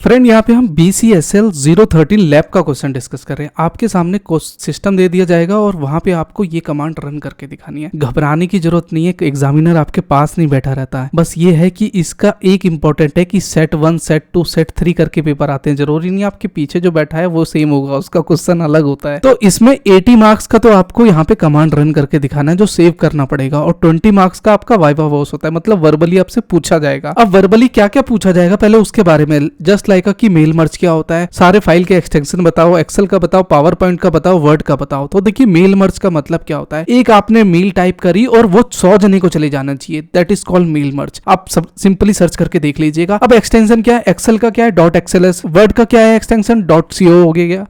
Friend यहाँ पे हम BCSL 013 लैब का क्वेश्चन डिस्कस कर रहे हैं। आपके सामने सिस्टम दे दिया जाएगा और वहां पे आपको ये कमांड रन करके दिखानी है। घबराने की जरूरत नहीं है, एग्जामिनर आपके पास नहीं बैठा रहता है। बस ये है कि इसका एक इंपॉर्टेंट है कि सेट 1 सेट 2 सेट 3 करके पेपर आते हैं। जरूरी नहीं आपके पीछे जो बैठा है वो सेम होगा, उसका क्वेश्चन अलग होता है। तो इसमें 80 मार्क्स का तो आपको यहाँ पे कमांड रन करके दिखाना है जो सेव करना पड़ेगा, और 20 मार्क्स का आपका वाइवा वॉइस होता है, मतलब वर्बली आपसे पूछा जाएगा। अब वर्बली क्या क्या पूछा जाएगा पहले उसके बारे में, जस्ट लाइक कि मेल मर्ज क्या होता है, सारे फाइल के एक्सटेंशन बताओ, एक्सेल का बताओ, पावर पॉइंट का बताओ, वर्ड का बताओ। तो देखिए मेल मर्ज का मतलब क्या होता है, एक आपने मेल टाइप करी और वो 100 जने को चले जाना चाहिए, that is called mail merge. आप सब सिंपली सर्च करके देख लीजिएगा। अब एक्सटेंशन क्या है, एक्सेल का क्या है .xls, वर्ड का क्या है एक्सटेंशन .co हो गया,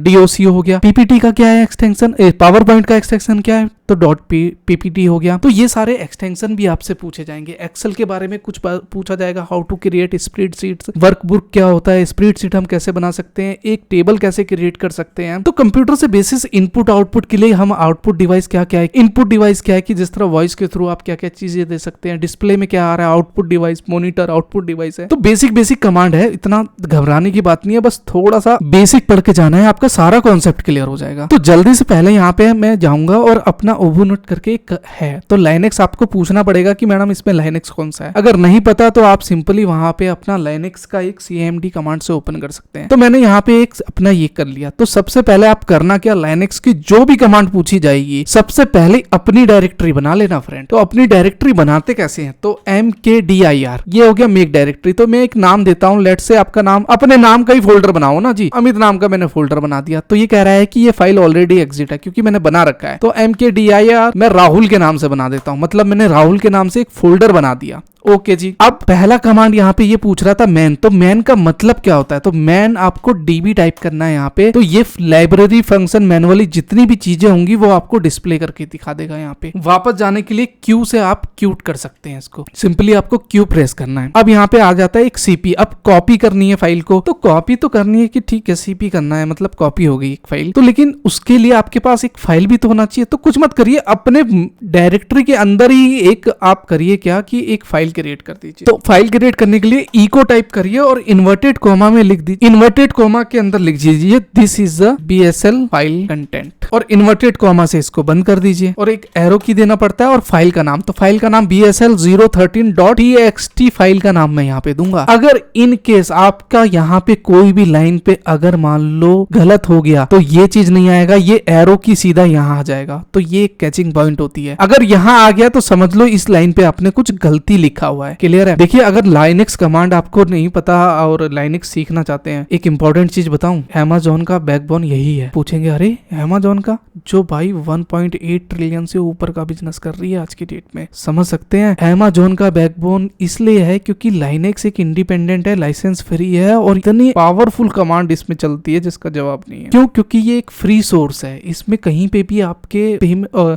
.doco हो गया, पीपीटी का क्या है एक्सटेंशन, पावर पॉइंट का एक्सटेंशन क्या है तो .ppt हो गया। तो ये सारे एक्सटेंशन भी आपसे पूछे जाएंगे। एक्सेल के बारे में कुछ पूछा जाएगा, how to create spreadsheets, workbook क्या होता है, स्प्रेडशीट हम कैसे बना सकते हैं, एक टेबल कैसे क्रिएट कर सकते हैं। तो कंप्यूटर से बेसिस इनपुट आउटपुट के लिए हम आउटपुट डिवाइस क्या क्या है, इनपुट डिवाइस क्या है कि जिस तरह वॉइस के थ्रू आप क्या क्या चीजें दे सकते हैं, डिस्प्ले में क्या आ रहा है, output device, monitor output device है। तो बेसिक कमांड है, इतना घबराने की बात नहीं है, बस थोड़ा सा बेसिक पढ़ के जाना है, आपका सारा कॉन्सेप्ट क्लियर हो जाएगा। तो जल्दी से पहले यहाँ पे मैं जाऊंगा और अपना ओवरनोट करके एक है तो लाइनेक्स आपको पूछना पड़ेगा कि मैडम इसमें लाइनेक्स कौन सा है। अगर नहीं पता तो आप सिंपली वहां पे अपना लाइनेक्स का एक CMD कमांड से ओपन कर सकते हैं। तो मैंने यहाँ पे एक अपना ये कर लिया। तो सबसे पहले आप करना क्या, लाइनेक्स की जो भी कमांड पूछी जाएगी सबसे पहले अपनी डायरेक्टरी बना लेना फ्रेंड। तो अपनी डायरेक्टरी बनाते कैसे हैं, तो mkdir ये हो गया मेक डायरेक्टरी। तो मैं एक नाम देता हूँ, लेट से आपका नाम, अपने नाम का ही फोल्डर बनाओ ना जी, अमित नाम का मैंने फोल्डर बना दिया। तो ये कह रहा है कि ये फाइल ऑलरेडी एग्जिट है क्योंकि मैंने बना रखा है। तो mkdir मैं राहुल के नाम से बना देता हूं, मतलब मैंने राहुल के नाम से एक फोल्डर बना दिया। ओके जी। अब पहला कमांड यहाँ पे ये पूछ रहा था मैन, तो मैन का मतलब क्या होता है, तो मैन आपको DB टाइप करना है यहाँ पे। तो ये लाइब्रेरी फंक्शन मैनुअली जितनी भी चीजें होंगी वो आपको डिस्प्ले करके दिखा देगा। यहाँ पे वापस जाने के लिए Q से आप क्यूट कर सकते हैं इसको, सिंपली आपको Q प्रेस करना है। अब यहाँ पे आ जाता है एक CP, अब कॉपी करनी है फाइल को। तो कॉपी तो करनी है कि ठीक है CP करना है, मतलब कॉपी हो गई एक फाइल। तो लेकिन उसके लिए आपके पास एक फाइल भी तो होना चाहिए। तो कुछ मत करिए, अपने डायरेक्टरी के अंदर ही एक आप करिए क्या कि एक फाइल क्रिएट कर दीजिए। तो फाइल क्रिएट करने के लिए इको टाइप करिए और इन्वर्टेड कोमा में लिख दीजिए, इन्वर्टेड कोमा के अंदर लिख दीजिए this is the BSL file content, और इन्वर्टेड कोमा से इसको बंद कर दीजिए और एक एरो की देना पड़ता है और फाइल का नाम। तो फाइल का नाम BSL 013.txt फाइल का नाम मैं यहाँ पे दूंगा। अगर इन केस आपका यहाँ पे कोई भी लाइन पे अगर मान लो गलत हो गया तो ये चीज नहीं आएगा, ये एरो की सीधा यहाँ आ जाएगा। तो ये एक कैचिंग पॉइंट होती है। अगर यहाँ आ गया तो समझ लो इस लाइन पे आपने कुछ गलती लिखा हुआ है। क्लियर है। देखिए अगर लाइनेक्स कमांड आपको नहीं पता और लाइनेक्स सीखना चाहते हैं, एक इंपॉर्टेंट चीज बताऊं, अमेज़न का बैकबोन यही है। पूछेंगे अरे अमेज़न का, जो भाई 1.8 ट्रिलियन से ऊपर का बिजनेस कर रही है आज की डेट में, समझ सकते हैं। अमेज़न का बैकबोन इसलिए है क्योंकि लाइनेक्स एक इंडिपेंडेंट है, लाइसेंस फ्री है और इतनी पावरफुल कमांड इसमें चलती है जिसका जवाब नहीं है। क्यों? क्योंकि ये एक फ्री सोर्स है, इसमें कहीं पे भी आपके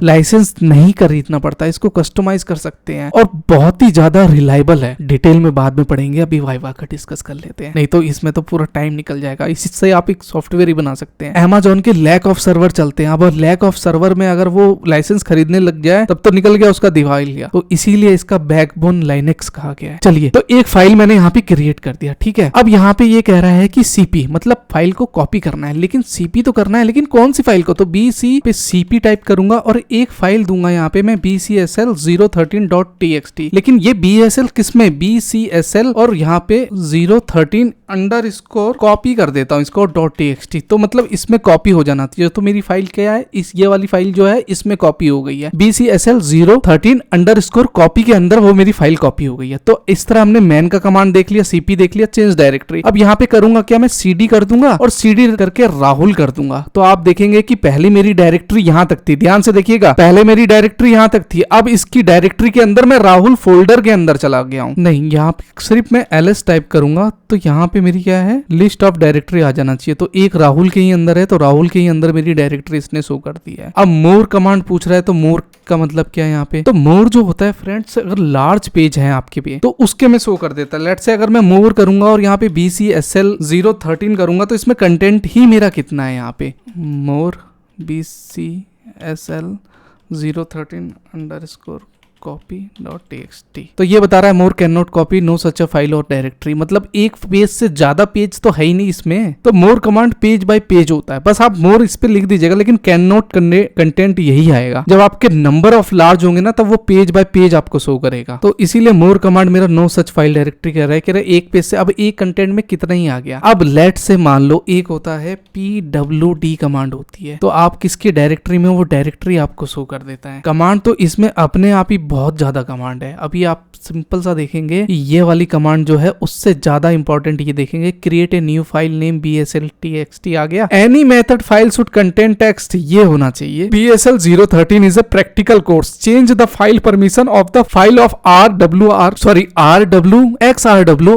लाइसेंस नहीं खरीदना पड़ता, इसको कस्टमाइज कर सकते हैं और बहुत ही ज्यादा रिलायबल है। डिटेल में बाद में पढ़ेंगे, अभी वाइवा का डिस्कस कर लेते हैं, नहीं तो इसमें तो पूरा टाइम निकल जाएगा। इससे आप एक सॉफ्टवेयर ही बना सकते हैं। अमेज़न के लैक ऑफ सर्वर चलते हैं, अब लैक ऑफ सर्वर में अगर वो लाइसेंस खरीदने लग जाए तब तो निकल गया उसका दिवालिया। तो इसीलिए इसका बैकबोन लाइनेक्स कहा गया है। चलिए, तो एक फाइल मैंने यहाँ पे क्रिएट कर दिया, ठीक है। अब यहाँ पे ये कह रहा है कि CP मतलब फाइल को कॉपी करना है, लेकिन CP तो करना है, लेकिन कौन सी फाइल को, तो BC पे CP टाइप करूंगा और एक फाइल दूंगा यहाँ पे मैं BCSL 013.txt। लेकिन ये BSL किसमें, BCSL और यहाँ पे 013 अंडरस्कोर कॉपी कर देता हूँ इसको .txt। तो मतलब इसमें कॉपी हो जाना चाहिए। तो मेरी फाइल क्या है, इस ये वाली फाइल जो है इसमें कॉपी हो गई है, BCSL 013 अंडरस्कोर कॉपी के अंदर वो मेरी फाइल कॉपी हो गई है। तो इस तरह हमने मैन का कमांड देख लिया, CP देख लिया, चेंज डायरेक्टरी। अब यहाँ पे करूंगा क्या, मैं CD कर दूंगा और CD करके राहुल कर दूंगा। तो आप देखेंगे कि पहले मेरी डायरेक्टरी यहाँ तक थी, ध्यान से देखिएगा, पहले मेरी डायरेक्टरी यहाँ तक थी। अब इसकी डायरेक्टरी के अंदर मैं राहुल फोल्डर के अंदर चला गया हूँ। नहीं, यहाँ पे सिर्फ मैं LS टाइप करूंगा तो यहाँ पे मेरी क्या है, लिस्ट ऑफ डायरेक्टरी आ जाना चाहिए। तो एक राहुल के ही अंदर है, तो राहुल के ही अंदर मेरी डायरेक्टरी इसने शो कर दी है। अब मोर कमांड पूछ रहा है, तो मोर का मतलब क्या है यहाँ पे, तो मोर जो होता है फ्रेंड्स, अगर लार्ज पेज है आपके पे तो उसके में शो कर देता है। लेट्स से अगर मैं मोर करूंगा और यहाँ पे BCSL 013 करूंगा तो इसमें कंटेंट ही मेरा कितना है, यहाँ पे मोर BCSL 013 अंडरस्कोर copy.txt। तो ये बता रहा है more can not copy no such a file और डायरेक्टरी, मतलब एक पेज से ज्यादा पेज तो है ही नहीं इसमें। तो मोर कमांड पेज बाय पेज होता है, बस आप मोर इस पे लिख दीजिएगा, लेकिन कैन नॉट कंटेंट यही आएगा। जब आपके नंबर ऑफ लार्ज होंगे ना तब वो पेज बाय पेज आपको शो करेगा। तो इसीलिए मोर कमांड मेरा नो सच फाइल डायरेक्टरी कह रहा है एक पेज से अब एक कंटेंट में कितना ही आ गया। अब लेट से मान लो एक होता है pwd कमांड होती है, तो आप किसकी डायरेक्टरी में वो डायरेक्टरी आपको शो कर देता है। कमांड तो इसमें अपने आप ही बहुत ज्यादा कमांड है। अभी आप सिंपल सा देखेंगे ये वाली कमांड जो है उससे ज्यादा इंपॉर्टेंट ये देखेंगे, create a new file name bsl.txt आ गया। Any method file should contain text, ये होना चाहिए। BSL 013 is a practical course, change the file permission of the file of rwxrw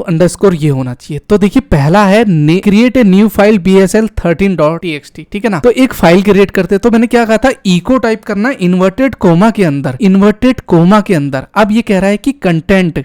underscore, ये होना चाहिए। तो देखिए पहला है create a new file bsl13.txt, ठीक है ना। तो एक फाइल क्रिएट करते, तो मैंने क्या कहा था, इको टाइप करना इन्वर्टेड कोमा के अंदर, इन्वर्टेड कोमा के अंदर। अब ये कह रहा है कि कंटेंट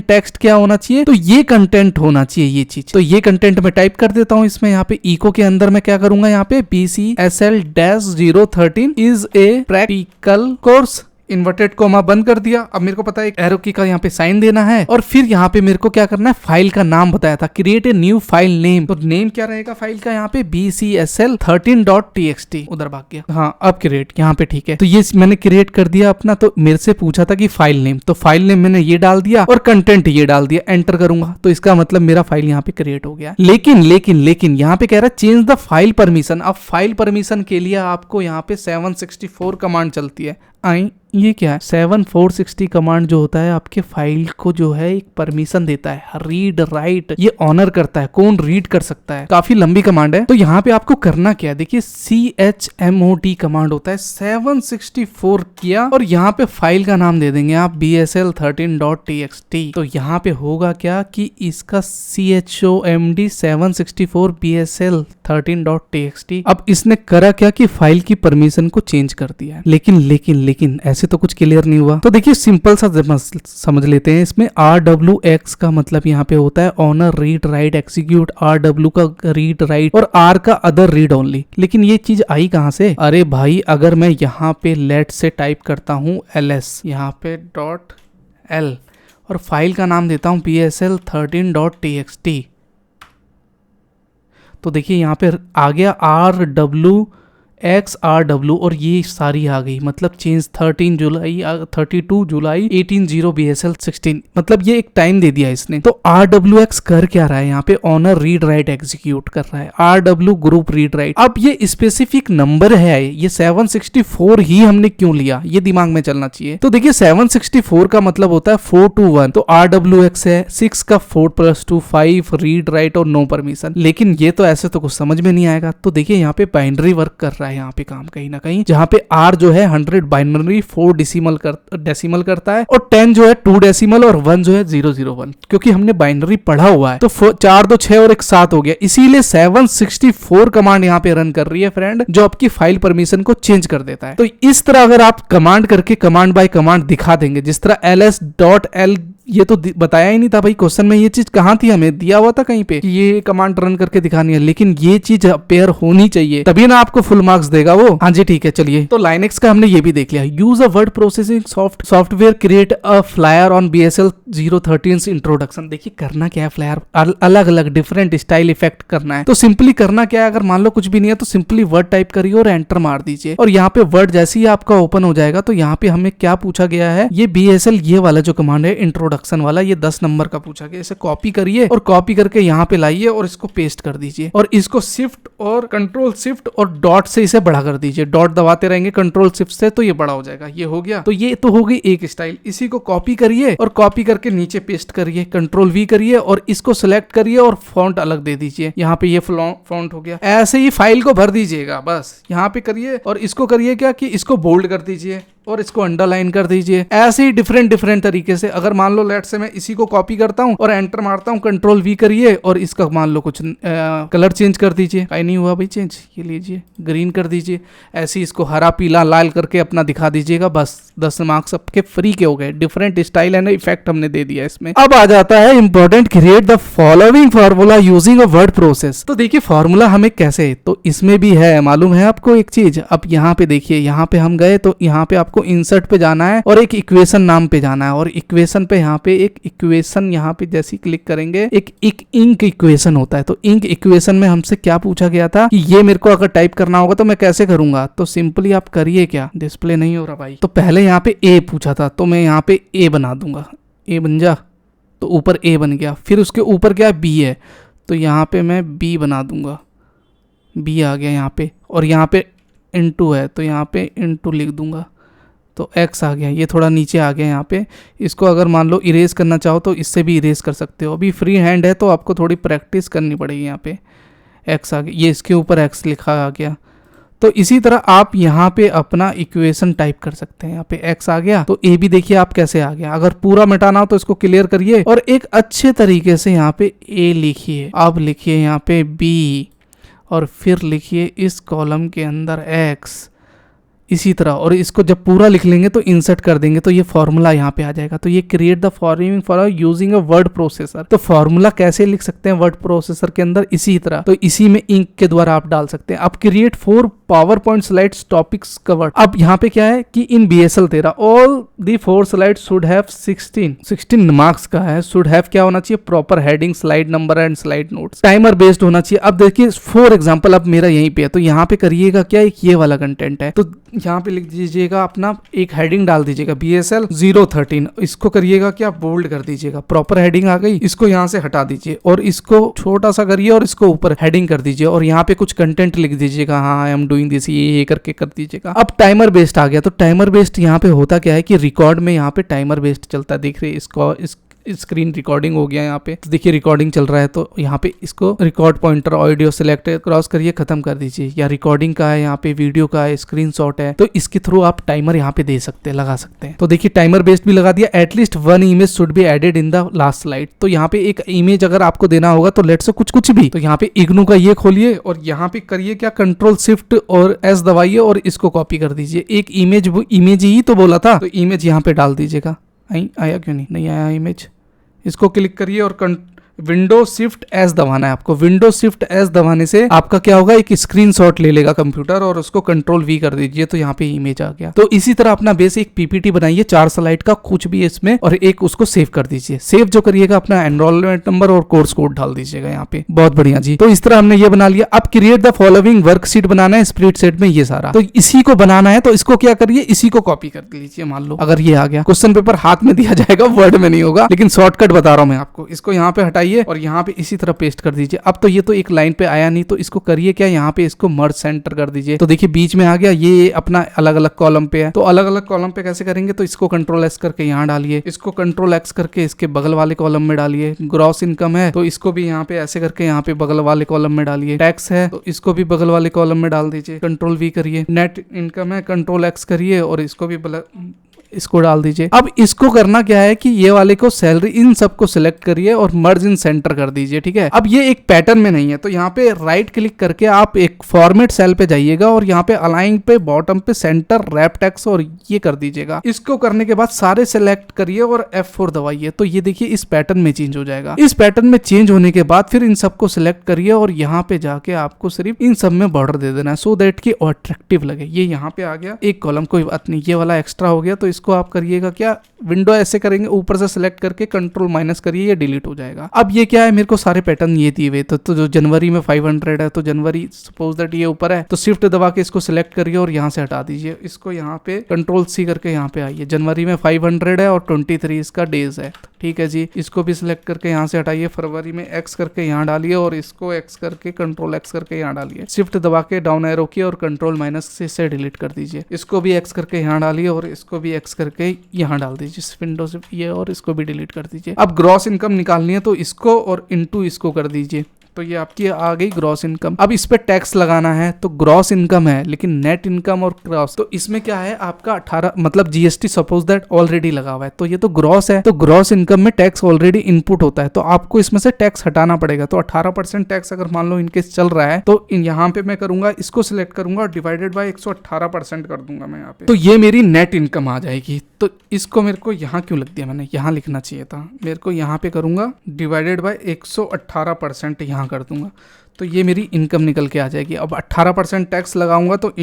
टेक्स्ट क्या होना चाहिए, तो ये कंटेंट होना चाहिए ये चीज। तो ये कंटेंट मैं टाइप कर देता हूं इसमें, यहाँ पे इको के अंदर मैं क्या करूंगा, यहाँ पे BCSL-013 is a practical course, inverted coma बंद कर दिया। अब मेरे को पता है एक एरो की का यहाँ पे साइन देना है, और फिर यहाँ पे मेरे को क्या करना है, फाइल का नाम बताया था, create a new file name. तो नेम क्या रहेगा फाइल का, यहाँ पे BCSL13.txt, उधर भाग गया। हाँ अब क्रिएट यहाँ पे, ठीक है। तो ये मैंने क्रिएट कर दिया अपना। तो मेरे से पूछा था कि फाइल नेम, तो फाइल नेम मैंने ये डाल दिया और कंटेंट ये डाल दिया, एंटर करूंगा तो इसका मतलब मेरा फाइल यहाँ पे क्रिएट हो गया। लेकिन यहाँ पे कह रहा है चेंज द फाइल परमिशन। अब फाइल परमिशन के लिए आपको यहाँ पे 764 कमांड चलती है। ये क्या है, 7460 कमांड जो होता है आपके फाइल को जो है एक परमिशन देता है, रीड राइट, ये ऑनर करता है, कौन रीड कर सकता है। काफी लंबी कमांड है। तो यहाँ पे आपको करना क्या है, देखिए chmod कमांड होता है, 764 किया और यहाँ पे फाइल का नाम दे देंगे आप bsl13.txt। तो यहाँ पे होगा क्या कि इसका chomd 764 bsl13.txt। अब इसने करा क्या कि फाइल की परमिशन को चेंज कर दिया है। लेकिन ऐसे तो कुछ क्लियर नहीं हुआ। तो देखिए सिंपल सा समझ लेते हैं इसमें। RWX का मतलब यहाँ पे होता है owner, read write execute, RW का रीड राइट और R का अदर रीड ओनली। लेकिन ये चीज आई कहाँ से, अरे भाई अगर मैं यहाँ पे लेट से टाइप करता हूँ ls, यहाँ पे .l और फाइल का नाम देता हूँ BSL13.txt, तो देखिए यहाँ पे आ गया RWXRW और ये सारी आ गई, मतलब चेंज 32 जुलाई 18 BSL 16, मतलब ये एक टाइम दे दिया इसने। तो RWX कर क्या रहा है यहाँ पे, ऑनर रीड राइट एग्जीक्यूट कर रहा है, RW ग्रुप रीड राइट। अब ये स्पेसिफिक नंबर है, ये 764 ही हमने क्यों लिया, ये दिमाग में चलना चाहिए। तो देखिए 764 का मतलब होता है 4 to 1, तो RWX है 6 का 4 + 2 5 रीड राइट और नो परमिशन। लेकिन ये तो ऐसे तो कुछ समझ में नहीं आएगा। तो देखिए यहाँ पे बाइनरी वर्क कर रहा है यहाँ पे काम कहीं ना कहीं, जहाँ पे R जो है 100 बाइनरी 4 डेसिमल करता है और 10 जो है 2 डेसिमल और 1 जो है 001, क्योंकि हमने बाइनरी पढ़ा हुआ है। तो 4 2 6 और 1 7 हो गया, इसीलिए 764 कमांड यहाँ पे रन कर रही है फ्रेंड, जो आपकी फाइल परमिशन को चेंज कर देता है। तो इस तरह अगर आप कमांड करके कमांड बाय कमांड दिखा देंगे, जिस तरह ls.l, ये तो बताया ही नहीं था भाई क्वेश्चन में, ये चीज कहाँ थी, हमें दिया हुआ था कहीं पे कि ये कमांड रन करके दिखानी है, लेकिन ये चीज पेयर होनी चाहिए तभी ना आपको फुल मार्क्स देगा वो। हाँ जी ठीक है चलिए। तो लाइनेक्स का हमने ये भी देख लिया। Use a word processing software create a flyer on BSL 013 introduction. देखिए करना क्या है, फ्लायर अलग अलग डिफरेंट स्टाइल इफेक्ट करना है। तो सिंपली करना क्या है, अगर मान लो कुछ भी नहीं है तो सिंपली वर्ड टाइप करिए और एंटर मार दीजिए, और यहाँ पे वर्ड जैसे ही आपका ओपन हो जाएगा तो यहाँ पे हमें क्या पूछा गया है, ये BSL ये वाला जो कमांड है इंट्रोडक्शन वाला, ये 10 नंबर का पूछा गया। इसे कॉपी करिए और कॉपी करके यहाँ पे लाइए और इसको पेस्ट कर दीजिए, और इसको शिफ्ट और कंट्रोल शिफ्ट और डॉट से इसे बड़ा कर दीजिए। डॉट दबाते रहेंगे कंट्रोल शिफ्ट से तो ये बड़ा हो जाएगा। ये हो गया, तो ये तो हो गई एक स्टाइल। इसी को कॉपी करिए और कॉपी करके नीचे पेस्ट करिए, कंट्रोल V करिए और इसको सिलेक्ट करिए और फॉन्ट अलग दे दीजिए। यहाँ पे ये फॉन्ट हो गया। ऐसे ही फाइल को भर दीजिएगा, बस यहाँ पे करिए और इसको करिए क्या कि इसको बोल्ड कर दीजिए और इसको अंडरलाइन कर दीजिए। ऐसे ही डिफरेंट तरीके से, अगर मान लो लेट से मैं इसी को कॉपी करता हूँ और एंटर मारता हूँ, कंट्रोल V करिए और इसका मान लो कुछ कलर चेंज कर दीजिए। कहीं नहीं हुआ भाई चेंज, ये लीजिए ग्रीन कर दीजिए। ऐसे ही इसको हरा पीला लाल करके अपना दिखा दीजिएगा, बस 10 मार्क्स आपके फ्री के हो गए। डिफरेंट स्टाइल एंड इफेक्ट हमने दे दिया इसमें। अब आ जाता है important, create the following formula using a word process. तो देखिए फॉर्मूला हमें कैसे, तो इसमें भी है, मालूम है आपको एक चीज। अब यहाँ पे देखिए, यहाँ पे हम गए तो यहाँ पे आपको आपको इंसर्ट पे जाना है और एक इक्वेशन नाम पे जाना है, और इक्वेशन पे यहाँ पे एक इक्वेशन यहाँ पे जैसे क्लिक करेंगे एक इंक इक्वेशन होता है। तो इंक इक्वेशन में हमसे क्या पूछा गया था कि ये मेरे को अगर टाइप करना होगा तो मैं कैसे करूंगा। तो सिंपली आप करिए क्या, डिस्प्ले नहीं हो रहा भाई, तो पहले यहाँ पे ए पूछा था तो मैं यहाँ पे ए बना दूंगा, ए बन जा, तो ऊपर ए बन गया। फिर उसके ऊपर क्या बी है, तो यहाँ पे मैं बी बना दूंगा, बी आ गया यहाँ पे। और यहाँ पे इनटू है तो यहाँ पे इनटू लिख दूंगा, तो एक्स आ गया। ये थोड़ा नीचे आ गया यहाँ पे। इसको अगर मान लो इरेज करना चाहो तो इससे भी इरेज कर सकते हो। अभी फ्री हैंड है तो आपको थोड़ी प्रैक्टिस करनी पड़ेगी। यहाँ पे एक्स आ गया, ये इसके ऊपर एक्स लिखा आ गया। तो इसी तरह आप यहाँ पे अपना इक्वेशन टाइप कर सकते हैं। यहाँ पे x आ गया तो a भी देखिए आप कैसे आ गया। अगर पूरा मिटाना हो तो इसको क्लियर करिए और एक अच्छे तरीके से यहाँ पे a लिखिए। अब लिखिए यहाँ पे b और फिर लिखिए इस कॉलम के अंदर x, इसी तरह। और इसको जब पूरा लिख लेंगे तो इंसर्ट कर देंगे तो ये फॉर्मूला यहाँ पे आ जाएगा। तो ये create the following for using a word processor. तो फॉर्मूला कैसे लिख सकते हैं वर्ड प्रोसेसर के अंदर, इसी तरह। तो इसी में इंक के द्वारा आप डाल सकते हैं। अब create 4 power point slides topics covered. अब यहाँ पे क्या है कि इन BSL 13 all the 4 slide should have 16 marks का है। शुड हैव क्या होना चाहिए, proper heading, slide number and slide notes, timer based होना चाहिए। अब देखिए फॉर एग्जांपल अब मेरा यहीं पे है तो यहाँ पे करिएगा क्या, एक ये वाला कंटेंट है तो यहाँ पे लिख दीजिएगा अपना एक हेडिंग डाल दीजिएगा BSL 013। इसको करिएगा क्या, बोल्ड कर दीजिएगा, प्रॉपर हेडिंग आ गई। इसको यहाँ से हटा दीजिए और इसको छोटा सा करिए और इसको ऊपर हेडिंग कर दीजिए और यहाँ पे कुछ कंटेंट लिख दीजिएगा, हाँ आई एम डूइंग दिस, ये करके कर दीजिएगा। अब टाइमर बेस्ड आ गया। तो टाइमर बेस्ड यहाँ पे होता क्या है कि रिकॉर्ड में यहाँ पे टाइमर बेस्ड चलता है। देख रहे इसको, स्क्रीन रिकॉर्डिंग हो गया यहाँ पे, तो देखिए रिकॉर्डिंग चल रहा है। तो यहाँ पे इसको record pointer audio select cross करिए, खत्म कर दीजिए। या रिकॉर्डिंग का है, यहाँ पे वीडियो का है, स्क्रीनशॉट है, तो इसके थ्रू आप टाइमर यहाँ पे दे सकते हैं, लगा सकते हैं। तो देखिए टाइमर बेस्ड भी लगा दिया। At least 1 image should be added in the last slide. तो यहाँ पे एक इमेज अगर आपको देना होगा तो लेट्स से कुछ भी, तो यहाँ पे इग्नू का ये खोलिए और यहाँ पे करिए क्या, कंट्रोल शिफ्ट और एस दबाइए और इसको कॉपी कर दीजिए। एक इमेज ही तो बोला था, तो इमेज यहाँ पे डाल दीजिएगा। आया क्यों नहीं आया इमेज, इसको क्लिक करिए और विंडो शिफ्ट एस दबाना है आपको। विंडो शिफ्ट एस दबाने से आपका क्या होगा, एक स्क्रीनशॉट ले लेगा कंप्यूटर और उसको कंट्रोल V कर दीजिए तो यहाँ पे इमेज आ गया। तो इसी तरह अपना बेस एक PPT बनाइए 4 स्लाइड का, कुछ भी इसमें, और एक उसको सेव कर दीजिए। सेव जो करिएगा अपना एनरोलमेंट नंबर और कोर्स कोड डाल दीजिएगा यहाँ पे। बहुत बढ़िया जी। तो इस तरह हमने ये बना लिया। अब क्रिएट द फॉलोइंग वर्कशीट बनाना है स्प्रेडशीट में, ये सारा तो इसी को बनाना है। तो इसको क्या करिए, इसी को कॉपी कर लीजिए। मान लो अगर ये आ गया, क्वेश्चन पेपर हाथ में दिया जाएगा, वर्ड में नहीं होगा, लेकिन शॉर्टकट बता रहा हूं मैं आपको। इसको यहाँ पे हटाइए और यहाँ पे इसी तरह पेस्ट कर दीजिए। अब तो ये तो एक लाइन पे आया नहीं, तो इसको करिए क्या, यहाँ पे इसको मर्ज सेंटर कर दीजिए। तो देखिए बीच में आ गया, ये अपना अलग अलग कॉलम पे है। तो अलग अलग कॉलम पे कैसे करेंगे, तो इसको कंट्रोल S करके यहाँ डालिए, इसको कंट्रोल X करके इसके बगल वाले कॉलम में डालिए। ग्रॉस इनकम है तो इसको भी यहाँ पे ऐसे करके यहाँ पे बगल वाले कॉलम में डालिए। टैक्स है तो इसको भी बगल वाले कॉलम में डाल दीजिए, कंट्रोल V करिए। नेट इनकम है, कंट्रोल X करिए और इसको भी इसको डाल दीजिए। अब इसको करना क्या है कि ये वाले को सैलरी, इन सबको सिलेक्ट करिए और मर्ज इन सेंटर कर दीजिए। ठीक है, अब ये एक पैटर्न में नहीं है तो यहाँ पे राइट क्लिक करके आप एक फॉर्मेट सेल पे जाइएगा और यहाँ पे अलाइन पे बॉटम पे सेंटर रैप टेक्स्ट और ये कर दीजिएगा। इसको करने के बाद सारे सिलेक्ट करिए और F4 दबाइए। तो ये देखिए इस पैटर्न में चेंज हो जाएगा। इस पैटर्न में चेंज होने के बाद फिर इन सबको सिलेक्ट करिए और यहाँ पे जाके आपको सिर्फ इन सब में बॉर्डर दे देना है सो दैट कि अट्रैक्टिव लगे। ये यहाँ पे आ गया एक कॉलम, कोई बात नहीं, ये वाला एक्स्ट्रा हो गया। तो इसको आप करिएगा क्या, विंडो ऐसे करेंगे, ऊपर से सिलेक्ट करके कंट्रोल माइनस करिए, ये डिलीट हो जाएगा। अब ये क्या है, मेरे को सारे पैटर्न ये दिए हुए। तो जो जनवरी में 500 है तो जनवरी सपोज दैट ये ऊपर है तो शिफ्ट दबा के इसको सिलेक्ट करिए और यहाँ से हटा दीजिए। इसको यहाँ पे कंट्रोल C करके यहाँ पे आइए। जनवरी में 500 है और 23 इसका डेज है। ठीक है जी, इसको भी सिलेक्ट करके यहाँ से हटाइए। फरवरी में X करके यहाँ डालिए और इसको X करके कंट्रोल X करके यहाँ डालिए। शिफ्ट दबा के डाउन एरो की और कंट्रोल माइनस से इसे डिलीट कर दीजिए। इसको भी X करके यहाँ डालिए और इसको भी X करके यहाँ डाल दीजिए विंडो से ये, और इसको भी डिलीट कर दीजिए। अब ग्रॉस इनकम निकालनी है तो इसको और इनटू इसको कर दीजिए। तो ये आपकी आ गई ग्रॉस इनकम। अब इस पे टैक्स लगाना है तो ग्रॉस इनकम है लेकिन नेट इनकम और ग्रॉस, तो इसमें क्या है आपका 18 मतलब GST सपोज दैट ऑलरेडी लगा हुआ है तो ये तो ग्रॉस है। तो ग्रॉस इनकम में टैक्स ऑलरेडी इनपुट होता है तो आपको इसमें से टैक्स हटाना पड़ेगा। तो 18% टैक्स अगर मान लो इनकेस चल रहा है तो यहाँ पे मैं करूंगा, इसको सिलेक्ट करूंगा और डिवाइडेड बाय 118% कर दूंगा मैं यहाँ पे। तो ये मेरी नेट इनकम आ जाएगी। तो इसको मेरे को यहाँ क्यों लिख दिया मैंने, यहाँ लिखना चाहिए था मेरे को। यहाँ पे करूंगा डिवाइडेड बाय 118% यहाँ कर दूंगा तो ये मेरी इनकम निकल के आ जाएगी। अब 18% टैक्स लगाऊंगा तो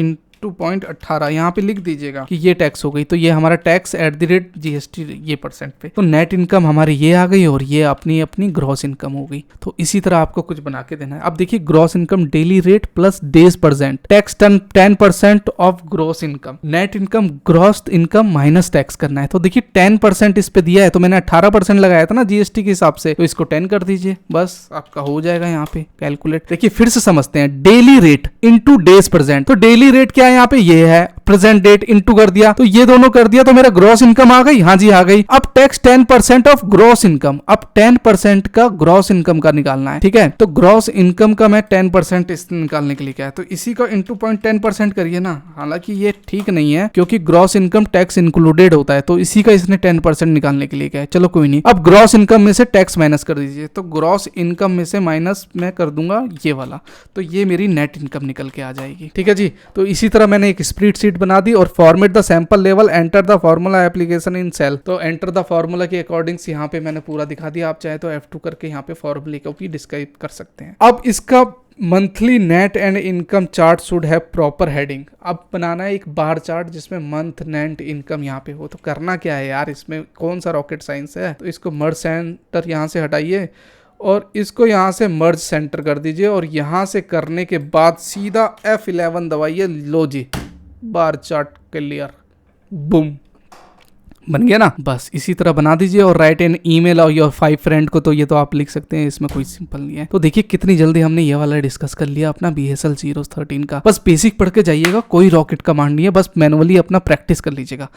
52.18 यहाँ पे लिख दीजिएगा कि ये टैक्स हो गई। तो ये हमारा टैक्स @ GST ये परसेंट पे। तो नेट इनकम हमारी ये आ गई और ये अपनी अपनी ग्रॉस इनकम हो गई। तो इसी तरह आपको कुछ बना के देना है। अब देखिए gross income daily rate plus days percent, tax 10% of gross income, net income gross income minus tax करना है। तो देखिए 10% इस पे दिया है, तो मैंने 18% लगाया था ना जीएसटी के हिसाब से, तो इसको 10 कर दीजिए, बस आपका हो जाएगा यहाँ पे कैलकुलेट। देखिए फिर से समझते हैं, daily rate into days present. तो डेली रेट क्या है यहाँ पे, ये है प्रेजेंट डेट इंटू कर दिया, तो ये दोनों कर दिया, तो मेरा ग्रॉस इनकम आ गई। हाँ जी आ गई। अब टैक्स 10% ऑफ ग्रॉस इनकम, अब 10% का ग्रॉस इनकम का निकालना है, ठीक है। तो ग्रॉस इनकम का मैं 10% इस निकालने के लिए क्या है, तो इसी का इंटू 0.10% करिए ना। हालांकि ये ठीक नहीं है क्योंकि ग्रॉस इनकम टैक्स इंक्लूडेड होता है, तो इसी का इसने 10% निकालने के लिए क्या है, चलो कोई नहीं। अब ग्रॉस इनकम में से टैक्स माइनस कर दीजिए, तो ग्रॉस इनकम में से माइनस मैं कर दूंगा ये वाला, तो ये मेरी नेट इनकम निकल के आ जाएगी, ठीक है जी। तो इसी तरह मैंने एक स्प्रेडशीट बना दी और format the sample level, enter the formula application in cell. तो एंटर द फॉर्मूला के अकॉर्डिंग्स यहाँ पे मैंने पूरा दिखा दिया। आप चाहे तो F2 करके यहाँ पे फॉर्मूले को भी डिस्क्राइब कर सकते हैं। अब इसका monthly net and income chart should have proper heading. अब बनाना है एक बार चार्ट जिसमें मंथ नेट इनकम यहाँ पे हो। तो करना क्या है यार, इसमें कौन सा रॉकेट साइंस है। तो इसको मर्ज सेंटर यहाँ से हटाइए और इसको यहाँ से मर्ज सेंटर कर दीजिए और यहाँ से करने के बाद सीधा F11 दबाइए। लो जी, बार चार्ट क्लियर, बूम, बन गया ना। बस इसी तरह बना दीजिए और राइट एन ईमेल और योर 5 फ्रेंड को। तो ये तो आप लिख सकते हैं, इसमें कोई सिंपल नहीं है। तो देखिए कितनी जल्दी हमने ये वाला डिस्कस कर लिया अपना BSL 013 का। बस बेसिक पढ़ के जाइएगा, कोई रॉकेट कमांड नहीं है, बस मैनुअली अपना प्रैक्टिस कर लीजिएगा।